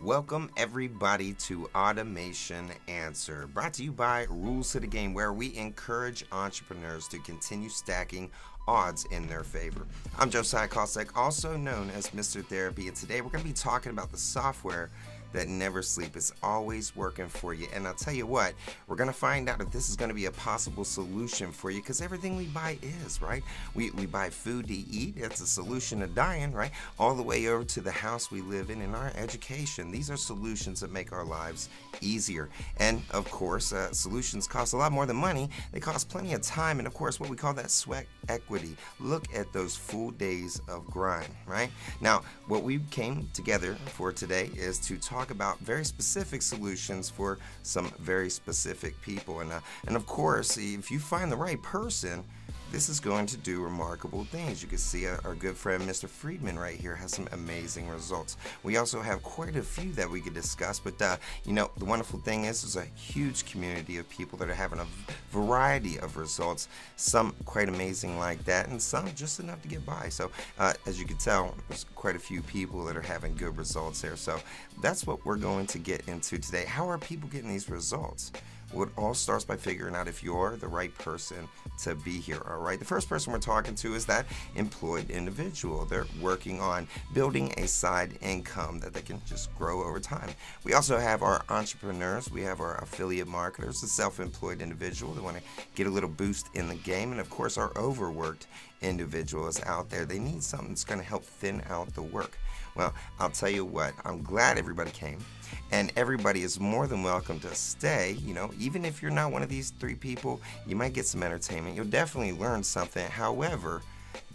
Welcome everybody to Automation Answer, brought to you by Rules to the Game, where we encourage entrepreneurs to continue stacking odds in their favor. I'm Josiah Kosek, also known as Mr. Therapy, and today we're going to be talking about the software that never sleeps. It's always working for you. And I'll tell you what, we're going to find out if this is going to be a possible solution for you, because everything we buy is, right? We buy food to eat. It's a solution to dying, right? All the way over to the house we live in and our education. These are solutions that make our lives easier. And of course, solutions cost a lot more than money. They cost plenty of time. And of course, what we call that sweat equity. Look at those full days of grind, right? Now, what we came together for today is to talk about very specific solutions for some very specific people. And of course, if you find the right person, this is going to do remarkable things. You can see our good friend Mr. Friedman right here has some amazing results. We also have quite a few that we could discuss, but the wonderful thing is there's a huge community of people that are having a variety of results, some quite amazing like that, and some just enough to get by. So as you can tell, there's quite a few people that are having good results there. So that's what we're going to get into today. How are people getting these results? Well, it all starts by figuring out if you're the right person to be here, all right? The first person we're talking to is that employed individual. They're working on building a side income that they can just grow over time. We also have our entrepreneurs. We have our affiliate marketers, the self-employed individual. They want to get a little boost in the game. And, of course, our overworked individuals out there. They need something that's going to help thin out the work. Well, I'll tell you what, I'm glad everybody came, and everybody is more than welcome to stay. Even if you're not one of these three people, you might get some entertainment. You'll definitely learn something. However,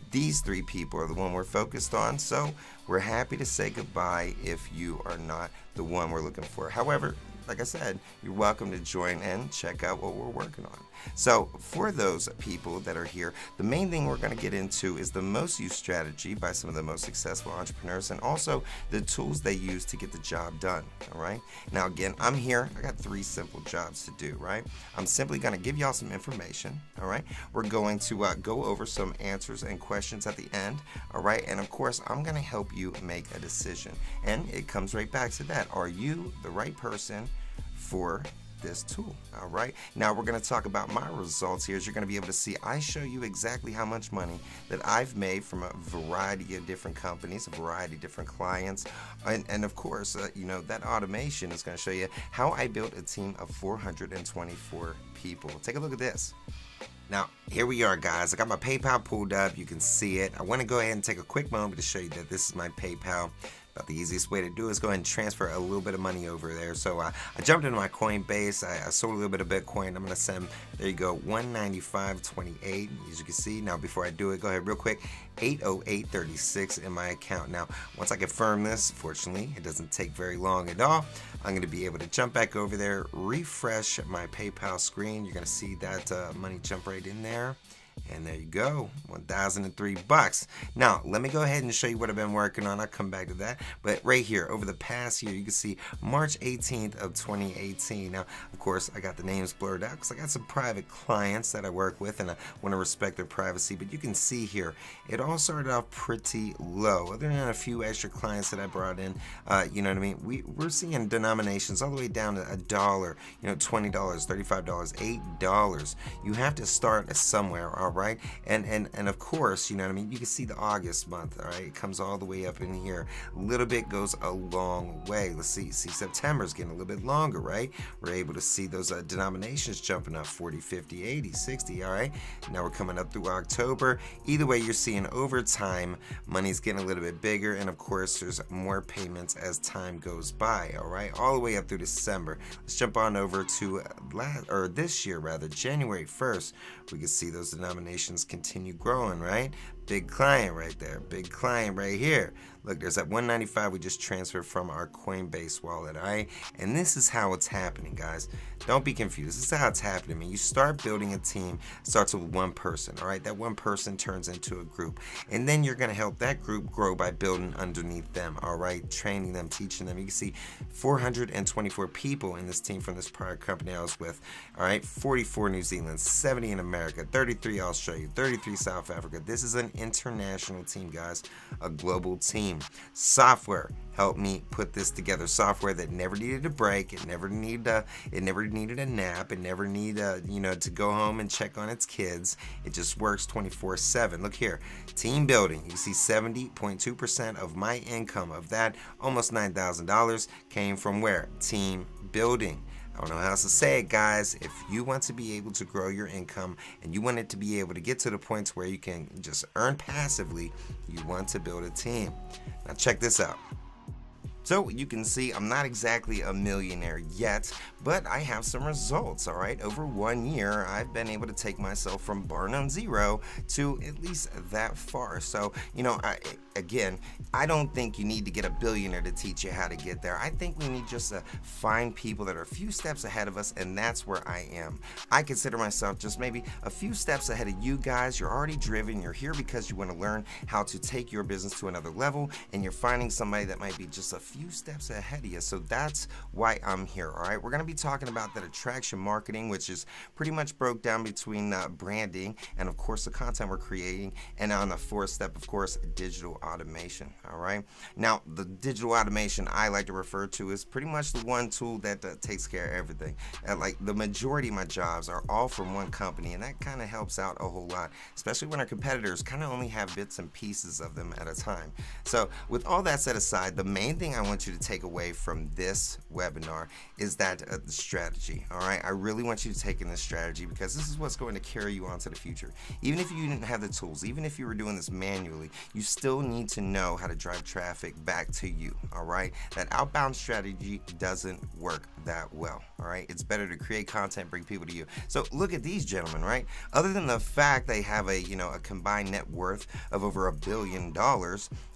these three people are the one we're focused on, so we're happy to say goodbye if you are not the one we're looking for. However, like I said, you're welcome to join and check out what we're working on. So for those people that are here, the main thing we're going to get into is the most used strategy by some of the most successful entrepreneurs, and also the tools they use to get the job done. All right. Now, again, I'm here. I got three simple jobs to do, right? I'm simply going to give y'all some information. All right. We're going to go over some answers and questions at the end. All right. And of course, I'm going to help you make a decision. And it comes right back to that. Are you the right person for this tool? All right. Now we're going to talk about my results here. As you're going to be able to see, I show you exactly how much money that I've made from a variety of different companies, a variety of different clients, and of course, that automation is going to show you how I built a team of 424 people. Take a look at this. Now, here we are, guys. I got my PayPal pulled up. You can see it. I want to go ahead and take a quick moment to show you that this is my PayPal. About the easiest way to do is go ahead and transfer a little bit of money over there. So I jumped into my Coinbase. I sold a little bit of Bitcoin. I'm going to send, there you go, 195.28. As you can see, now before I do it, go ahead real quick, 808.36 in my account. Now, once I confirm this, fortunately, it doesn't take very long at all. I'm going to be able to jump back over there, refresh my PayPal screen. You're going to see that money jump right in there. And there you go, $1,003. Now, let me go ahead and show you what I've been working on. I'll come back to that. But right here, over the past year, you can see March 18th of 2018. Now, of course, I got the names blurred out because I got some private clients that I work with, and I want to respect their privacy. But you can see here, it all started off pretty low. Other than a few extra clients that I brought in, you know what I mean? We're seeing denominations all the way down to $1, $20, $35, $8. You have to start somewhere. All right, and of course, you know what I mean, you can see the August month. All right, it comes all the way up in here. A little bit goes a long way. Let's see September's getting a little bit longer, right? We're able to see those denominations jumping up 40, 50, 80, 60. All right, now we're coming up through October. Either way, you're seeing over time money's getting a little bit bigger, and of course there's more payments as time goes by. All right, all the way up through December. Let's jump on over to this year, rather, January 1st. We can see those denominations continue growing, right? Big client right there, big client right here. Look, there's that 195 we just transferred from our Coinbase wallet, all right? And this is how it's happening, guys. Don't be confused. This is how it's happening. I mean, you start building a team, starts with one person, all right? That one person turns into a group. And then you're going to help that group grow by building underneath them, all right? Training them, teaching them. You can see 424 people in this team from this prior company I was with, all right? 44 New Zealand, 70 in America, 33 Australia, 33 South Africa. This is an an international team, guys, a global team. Software helped me put this together. Software that never needed a break. It never needed a nap. It never needed, to go home and check on its kids. It just works 24/7. Look here, team building. You see 70.2% of my income, of that almost $9,000, came from where? Team building. I don't know how else to say it, guys. If you want to be able to grow your income and you want it to be able to get to the points where you can just earn passively, you want to build a team. Now check this out. So you can see I'm not exactly a millionaire yet, but I have some results, all right? Over 1 year, I've been able to take myself from bar none zero to at least that far. So, I don't think you need to get a billionaire to teach you how to get there. I think we need just to find people that are a few steps ahead of us, and that's where I am. I consider myself just maybe a few steps ahead of you guys. You're already driven. You're here because you want to learn how to take your business to another level, and you're finding somebody that might be just a few steps ahead of you. So that's why I'm here, all right? We're going to be talking about that attraction marketing, which is pretty much broke down between branding and, of course, the content we're creating. And on the fourth step, of course, digital automation, all right? Now, the digital automation I like to refer to is pretty much the one tool that takes care of everything. Like the majority of my jobs are all from one company, and that kind of helps out a whole lot, especially when our competitors kind of only have bits and pieces of them at a time. So with all that set aside, the main thing I want you to take away from this webinar is that strategy, all right? I really want you to take in this strategy because this is what's going to carry you on to the future. Even if you didn't have the tools, even if you were doing this manually, you still need to know how to drive traffic back to you, all right? That outbound strategy doesn't work that well, all right? It's better to create content, bring people to you. So look at these gentlemen, right? Other than the fact they have a combined net worth of over $1 billion,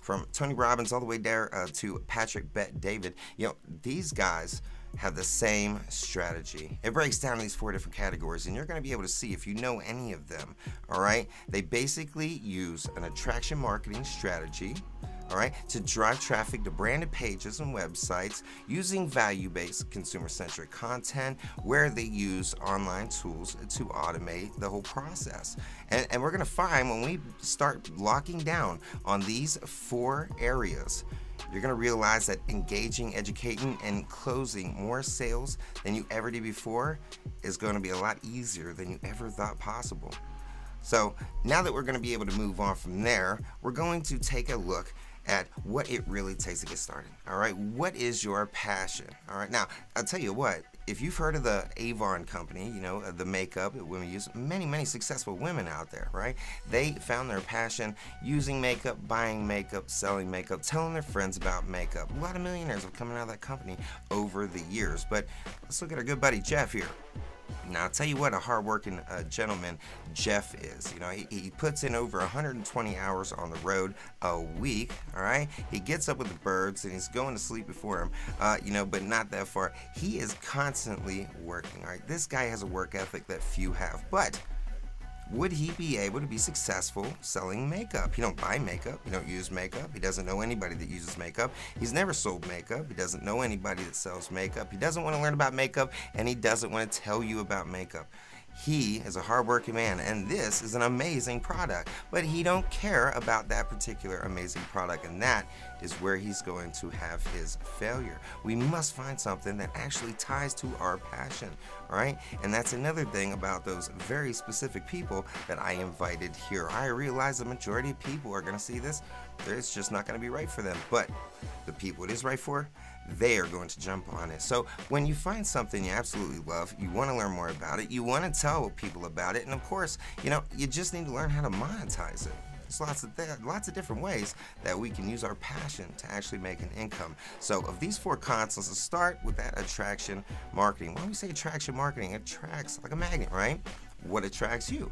from Tony Robbins all the way there to Patrick Bet-David, these guys have the same strategy. It breaks down these 4 different categories, and you're going to be able to see if you know any of them, all right? They basically use an attraction marketing strategy, all right, to drive traffic to branded pages and websites using value-based consumer-centric content where they use online tools to automate the whole process. And we're going to find when we start locking down on these 4 areas, you're going to realize that engaging, educating, and closing more sales than you ever did before is going to be a lot easier than you ever thought possible. So now that we're going to be able to move on from there, we're going to take a look at what it really takes to get started. All right, what is your passion? All right, now I'll tell you what, if you've heard of the Avon company, the makeup that women use, many successful women out there, right? They found their passion using makeup, buying makeup, selling makeup, telling their friends about makeup. A lot of millionaires have come out of that company over the years. But let's look at our good buddy Jeff here. Now, I'll tell you what a hardworking gentleman Jeff is. He puts in over 120 hours on the road a week, all right? He gets up with the birds, and he's going to sleep before him, but not that far. He is constantly working, all right? This guy has a work ethic that few have, but would he be able to be successful selling makeup? He don't buy makeup. He don't use makeup. He doesn't know anybody that uses makeup. He's never sold makeup. He doesn't know anybody that sells makeup. He doesn't want to learn about makeup, and he doesn't want to tell you about makeup. He is a hardworking man, and this is an amazing product, but he don't care about that particular amazing product, and that is where he's going to have his failure. We must find something that actually ties to our passion, all right? And that's another thing about those very specific people that I invited here. I realize the majority of people are going to see this. It's just not going to be right for them, but the people it is right for, they are going to jump on it. So when you find something you absolutely love, you want to learn more about it, you want to tell people about it, and of course, you just need to learn how to monetize it. There's lots of different ways that we can use our passion to actually make an income. So of these 4 concepts, let's start with that attraction marketing. When we say attraction marketing, it attracts like a magnet, right? What attracts you?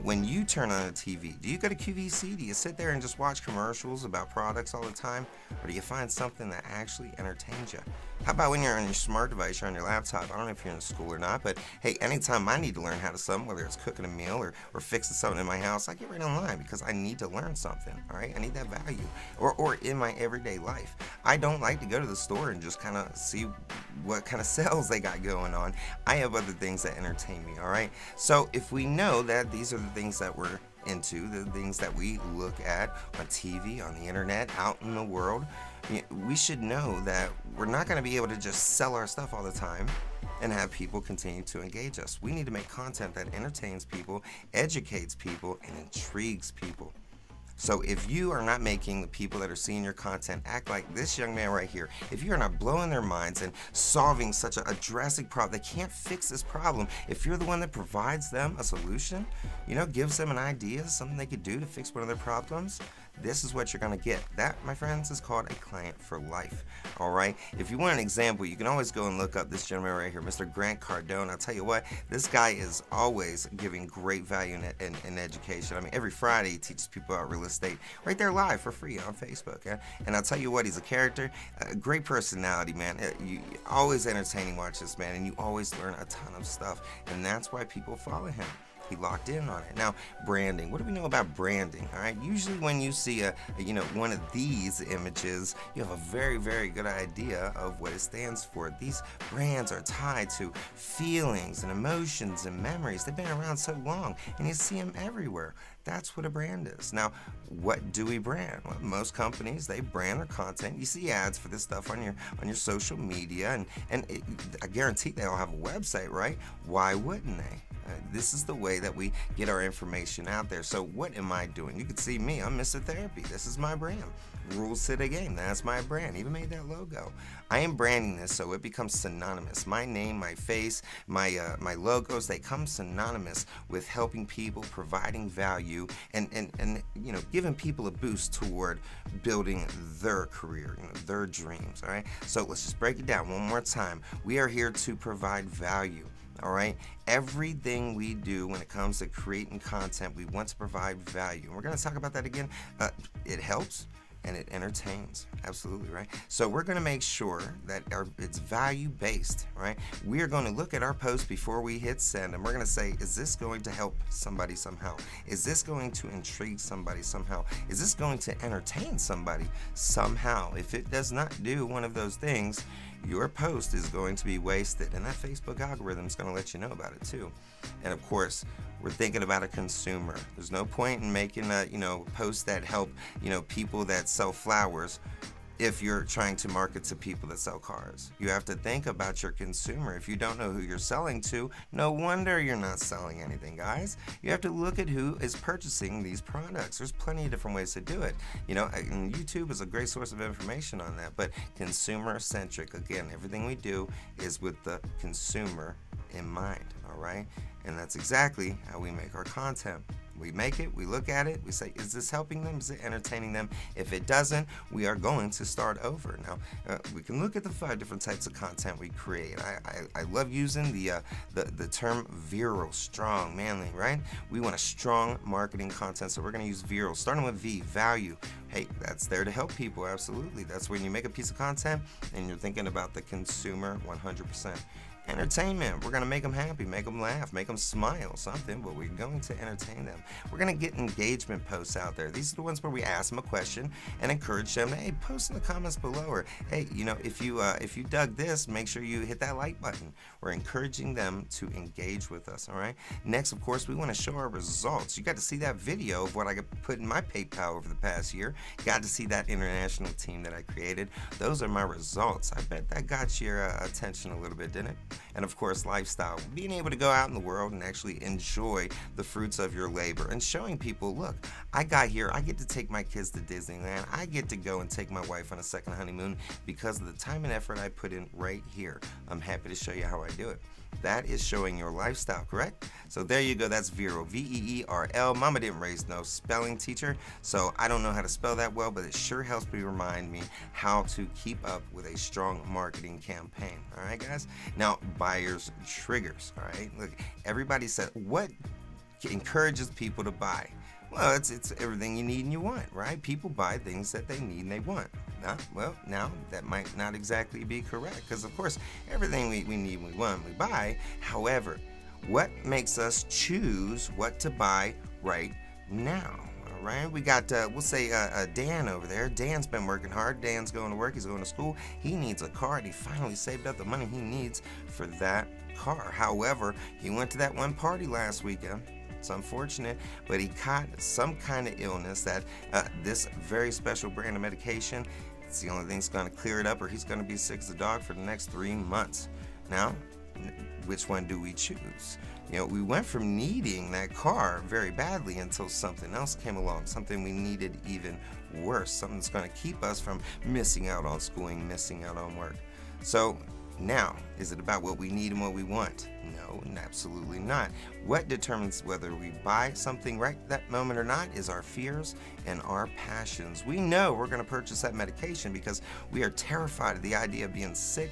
When you turn on a TV, do you go to QVC? Do you sit there and just watch commercials about products all the time? Or do you find something that actually entertains you? How about when you're on your smart device, you're on your laptop? I don't know if you're in school or not, but hey, anytime I need to learn how to something, whether it's cooking a meal or fixing something in my house, I get right online because I need to learn something, all right? I need that value. Or in my everyday life. I don't like to go to the store and just kind of see what kind of sales they got going on. I have other things that entertain me, all right? So if we know that these are the things that we're into, the things that we look at on TV, on the internet, out in the world, we should know that we're not going to be able to just sell our stuff all the time and have people continue to engage us. We need to make content that entertains people, educates people, and intrigues people. So if you are not making the people that are seeing your content act like this young man right here, if you're not blowing their minds and solving such a drastic problem, they can't fix this problem. If you're the one that provides them a solution, gives them an idea, something they could do to fix one of their problems, this is what you're going to get. That, my friends, is called a client for life. All right? If you want an example, you can always go and look up this gentleman right here, Mr. Grant Cardone. I'll tell you what, this guy is always giving great value in education. I mean, every Friday he teaches people about real estate right there live for free on Facebook. Yeah? And I'll tell you what, he's a character, a great personality, man. You always entertaining watch this man, and you always learn a ton of stuff. And that's why people follow him. He locked in on it. Now, branding. What do we know about branding? All right. Usually, when you see one of these images, you have a very, very good idea of what it stands for. These brands are tied to feelings and emotions and memories. They've been around so long, and you see them everywhere. That's what a brand is. Now, what do we brand? Well, most companies, they brand their content. You see ads for this stuff on your social media, and I guarantee they all have a website, right? Why wouldn't they? This is the way that we get our information out there. So what am I doing? You can see me. I'm Mr. Therapy. This is my brand. Rules to the Game. That's my brand. Even made that logo. I am branding this so it becomes synonymous. My name, my face, my logos, they come synonymous with helping people, providing value, and giving people a boost toward building their career, their dreams. All right. So let's just break it down one more time. We are here to provide value. All right. Everything we do when it comes to creating content, we want to provide value. And we're going to talk about that again. It helps and it entertains. Absolutely, right? So we're going to make sure that it's value-based, right? We are going to look at our post before we hit send, and we're going to say, is this going to help somebody somehow? Is this going to intrigue somebody somehow? Is this going to entertain somebody somehow? If it does not do one of those things, your post is going to be wasted, and that Facebook algorithm is going to let you know about it too. And of course, we're thinking about a consumer. There's no point in making posts that help people that sell flowers if you're trying to market to people that sell cars. You have to think about your consumer. If you don't know who you're selling to, no wonder you're not selling anything, guys. You have to look at who is purchasing these products. There's plenty of different ways to do it. And YouTube is a great source of information on that, but consumer-centric. Again, everything we do is with the consumer in mind, all right? And that's exactly how we make our content. We make it, we look at it, we say, is this helping them? Is it entertaining them? If it doesn't, we are going to start over. Now, we can look at the 5 different types of content we create. I love using the term viral, strong, manly, right? We want a strong marketing content, so we're going to use viral, starting with V, value. Hey, that's there to help people, absolutely. That's when you make a piece of content and you're thinking about the consumer 100%. Entertainment, we're going to make them happy, make them laugh, make them smile, something, but we're going to entertain them. We're going to get engagement posts out there. These are the ones where we ask them a question and encourage them to, hey, post in the comments below, or hey, if you dug this, make sure you hit that like button. We're encouraging them to engage with us, all right? Next, of course, we want to show our results. You got to see that video of what I put in my PayPal over the past year. Got to see that international team that I created. Those are my results. I bet that got your attention a little bit, didn't it? And of course, lifestyle, being able to go out in the world and actually enjoy the fruits of your labor and showing people, look, I got here, I get to take my kids to Disneyland, I get to go and take my wife on a second honeymoon because of the time and effort I put in right here. I'm happy to show you how I do it. That is showing your lifestyle, correct? So there you go. That's Veerl, V-E-E-R-L. Mama didn't raise no spelling teacher, so I don't know how to spell that well, but it sure helps me remind me how to keep up with a strong marketing campaign. All right, guys? Now, buyers triggers, all right? Look, everybody said, what encourages people to buy? Well, it's everything you need and you want, right? People buy things that they need and they want. Now, that might not exactly be correct because, of course, everything we need and we want, we buy. However, what makes us choose what to buy right now? All right, we got, we'll say Dan over there. Dan's been working hard. Dan's going to work. He's going to school. He needs a car, and he finally saved up the money he needs for that car. However, he went to that one party last weekend. It's unfortunate, but he caught some kind of illness that this very special brand of medication, it's the only thing that's going to clear it up, or he's going to be sick as a dog for the next 3 months. Now, which one do we choose? We went from needing that car very badly until something else came along, something we needed even worse, something that's going to keep us from missing out on schooling, missing out on work. So now, is it about what we need and what we want? No, absolutely not. What determines whether we buy something right that moment or not is our fears and our passions. We know we're going to purchase that medication because we are terrified of the idea of being sick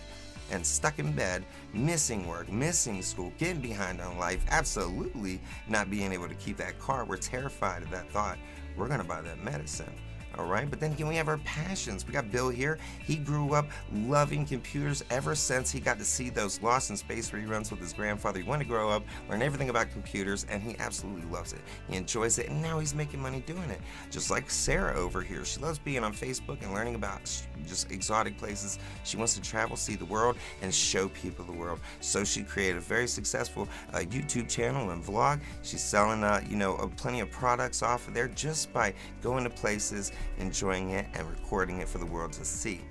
and stuck in bed, missing work, missing school, getting behind on life, absolutely not being able to keep that car. We're terrified of that thought. We're going to buy that medicine. All right, but then again, we have our passions. We got Bill here. He grew up loving computers ever since he got to see those Lost in Space reruns with his grandfather. He wanted to grow up, learn everything about computers, and he absolutely loves it. He enjoys it, and now he's making money doing it. Just like Sarah over here. She loves being on Facebook and learning about just exotic places. She wants to travel, see the world, and show people the world. So she created a very successful YouTube channel and vlog. She's selling, plenty of products off of there just by going to places, enjoying it, and recording it for the world to see.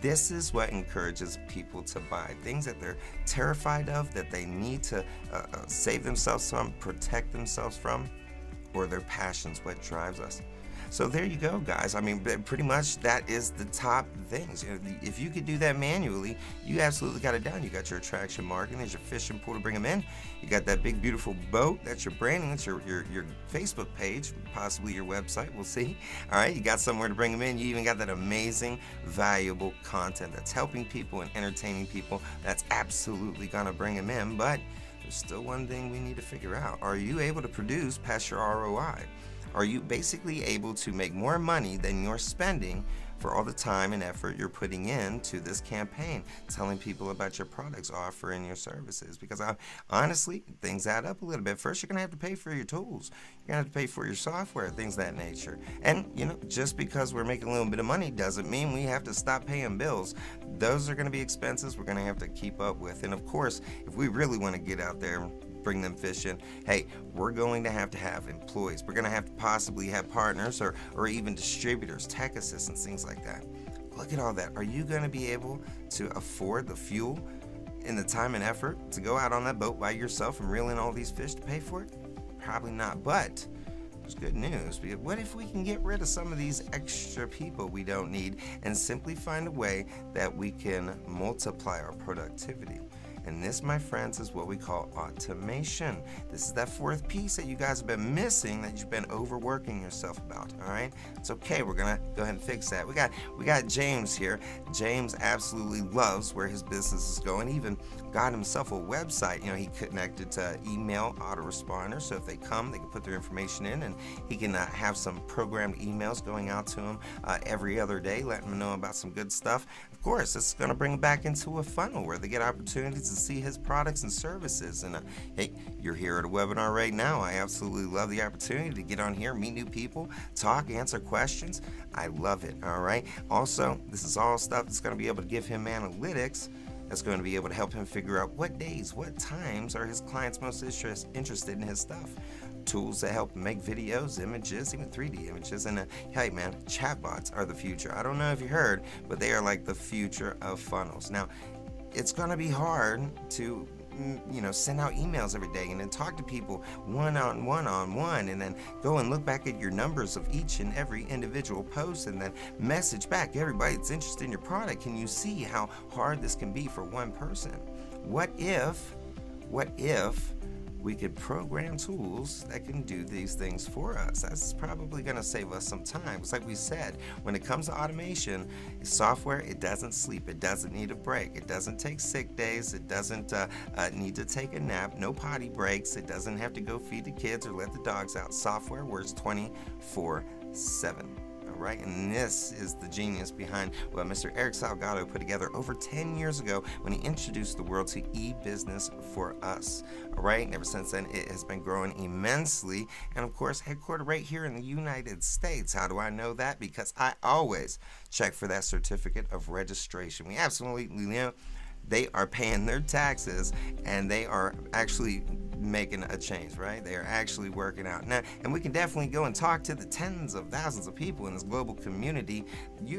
This is what encourages people to buy things that they're terrified of, that they need to save themselves from, protect themselves from, or their passions, what drives us. So there you go, guys. I mean, pretty much that is the top things. If you could do that manually, you absolutely got it down. You got your attraction marketing, there's your fishing pool to bring them in. You got that big, beautiful boat, that's your branding, that's your Facebook page, possibly your website, we'll see. All right, you got somewhere to bring them in. You even got that amazing, valuable content that's helping people and entertaining people. That's absolutely gonna bring them in, but there's still one thing we need to figure out. Are you able to produce past your ROI? Are you basically able to make more money than you're spending for all the time and effort you're putting into this campaign, telling people about your products, offering your services? Because honestly, things add up a little bit. First, you're going to have to pay for your tools. You're going to have to pay for your software, things of that nature. And, just because we're making a little bit of money doesn't mean we have to stop paying bills. Those are going to be expenses we're going to have to keep up with. And of course, if we really want to get out there, bring them fishing, hey, we're going to have employees. We're going to have to possibly have partners or even distributors, tech assistants, things like that. Look at all that. Are you going to be able to afford the fuel and the time and effort to go out on that boat by yourself and reel in all these fish to pay for it? Probably not, but there's good news. What if we can get rid of some of these extra people we don't need and simply find a way that we can multiply our productivity? And this, my friends, is what we call automation. This is that fourth piece that you guys have been missing, that you've been overworking yourself about, all right? It's okay. We're going to go ahead and fix that. We got James here. James absolutely loves where his business is going. Even got himself a website. He connected to email autoresponder, so if they come, they can put their information in, and he can have some programmed emails going out to them every other day, letting them know about some good stuff. Of course, it's going to bring them back into a funnel where they get opportunities to see his products and services. And hey, you're here at a webinar right now. I absolutely love the opportunity to get on here, meet new people, talk, answer questions. I love it. All right. Also, this is all stuff that's going to be able to give him analytics that's going to be able to help him figure out what days, what times are his clients most interested in his stuff. Tools that help make videos, images, even 3D images. And hey man, chatbots are the future. I don't know if you heard, but they are like the future of funnels. Now, it's going to be hard to send out emails every day and then talk to people one on one and then go and look back at your numbers of each and every individual post and then message back everybody that's interested in your product. Can you see how hard this can be for one person? What if we could program tools that can do these things for us? That's probably going to save us some time. It's like we said, when it comes to automation, software, it doesn't sleep. It doesn't need a break. It doesn't take sick days. It doesn't need to take a nap. No potty breaks. It doesn't have to go feed the kids or let the dogs out. Software works 24/7. Right? And this is the genius behind what Mr. Eric Salgado put together over 10 years ago when he introduced the world to e-business for us. All right? And ever since then, it has been growing immensely. And of course, headquartered right here in the United States. How do I know that? Because I always check for that certificate of registration. We absolutely know they are paying their taxes, and they are actually making a change, right? They are actually working out now, and we can definitely go and talk to the tens of thousands of people in this global community.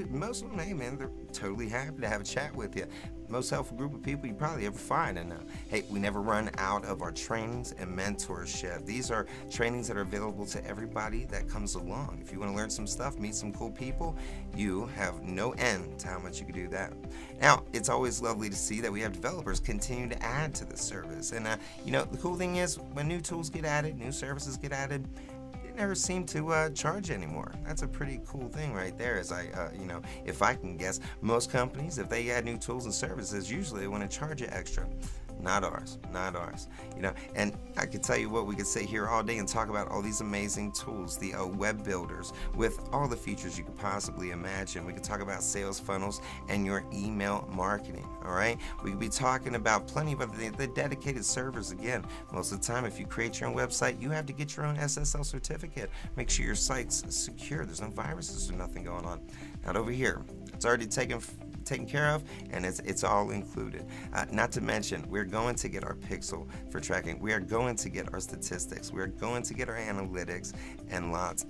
Most of them, hey man, they're totally happy to have a chat with you. Most helpful group of people you probably ever find. And hey, we never run out of our trainings and mentorship. These are trainings that are available to everybody that comes along. If you want to learn some stuff, meet some cool people, you have no end to how much you can do that. Now, it's always lovely to see that we have developers continue to add to the service. And the cool thing is, when new tools get added, new services get added, never seem to charge anymore. That's a pretty cool thing right there. As if I can guess, most companies, if they add new tools and services, usually they want to charge you extra. Not ours. And I could tell you what, we could sit here all day and talk about all these amazing tools, the web builders with all the features you could possibly imagine. We could talk about sales funnels and your email marketing, all right? We could be talking about plenty of other things, the dedicated servers. Again, most of the time, if you create your own website, you have to get your own SSL certificate. Make sure your site's secure. There's no viruses or nothing going on. Not over here. It's already taken care of, and it's all included. Not to mention, we're going to get our pixel for tracking. We are going to get our statistics. We're going to get our analytics, and lots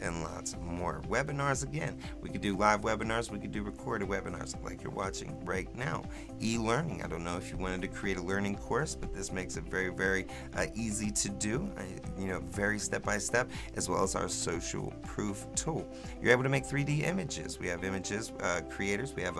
more. Webinars, again, we could do live webinars. We could do recorded webinars like you're watching right now. E-learning, I don't know if you wanted to create a learning course, but this makes it very, very easy to do, very step-by-step, as well as our social proof tool. You're able to make 3D images. We have images creators. We have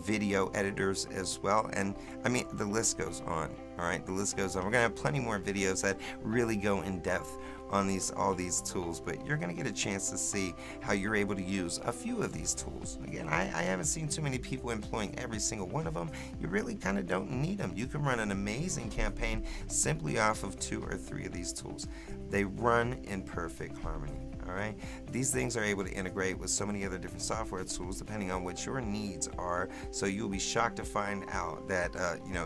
video editors as well, and the list goes on. All right, the list goes on. We're gonna have plenty more videos that really go in depth on all these tools, but you're gonna get a chance to see how you're able to use a few of these tools. Again, I haven't seen too many people employing every single one of them. You really kind of don't need them. You can run an amazing campaign simply off of 2 or 3 of these tools. They run in perfect harmony. All right, these things are able to integrate with so many other different software tools depending on what your needs are. So you'll be shocked to find out that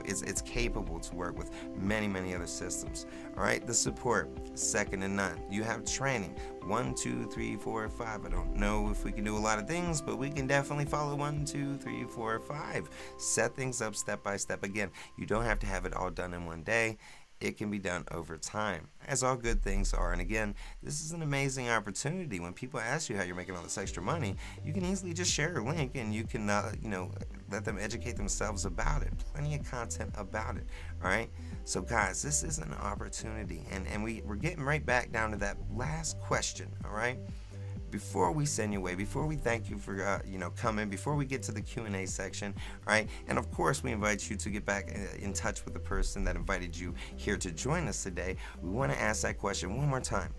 it's capable to work with many other systems. All right, the support, second to none. You have training, 1, 2, 3, 4, 5. I don't know if we can do a lot of things, but we can definitely follow 1, 2, 3, 4, 5. Set things up step by step. Again, you don't have to have it all done in one day. It can be done over time, as all good things are. And again, this is an amazing opportunity. When people ask you how you're making all this extra money, you can easily just share a link and you can, let them educate themselves about it. Plenty of content about it. All right. So guys, this is an opportunity, and we're getting right back down to that last question. All right. Before we send you away, before we thank you for coming, before we get to the Q&A section, all right, and of course we invite you to get back in touch with the person that invited you here to join us today. We want to ask that question one more time.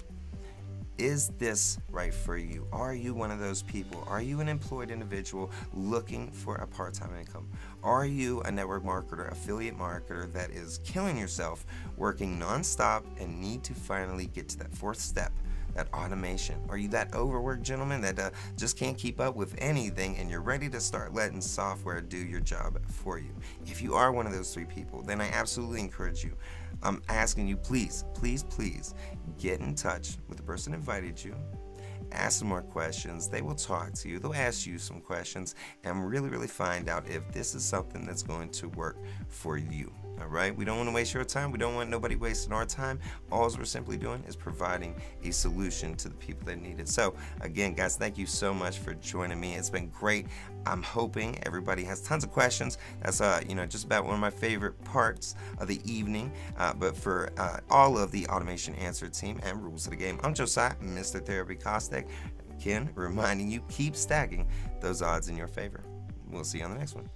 Is this right for you? Are you one of those people? Are you an employed individual looking for a part-time income? Are you a network marketer, affiliate marketer that is killing yourself, working nonstop, and need to finally get to that 4th step? That automation? Are you that overworked gentleman that just can't keep up with anything and you're ready to start letting software do your job for you? If you are one of those 3 people, then I absolutely encourage you. I'm asking you, please get in touch with the person who invited you. Ask some more questions. They will talk to you. They'll ask you some questions and really find out if this is something that's going to work for you. All right, we don't want to waste your time. We don't want nobody wasting our time. All we're simply doing is providing a solution to the people that need it. So again, guys, thank you so much for joining me. It's been great. I'm hoping everybody has tons of questions. That's just about one of my favorite parts of the evening. But for all of the Automation Answer team and Rules of the Game, I'm Josiah, Mr. Therapy Kostek. Again, reminding you, keep stacking those odds in your favor. We'll see you on the next one.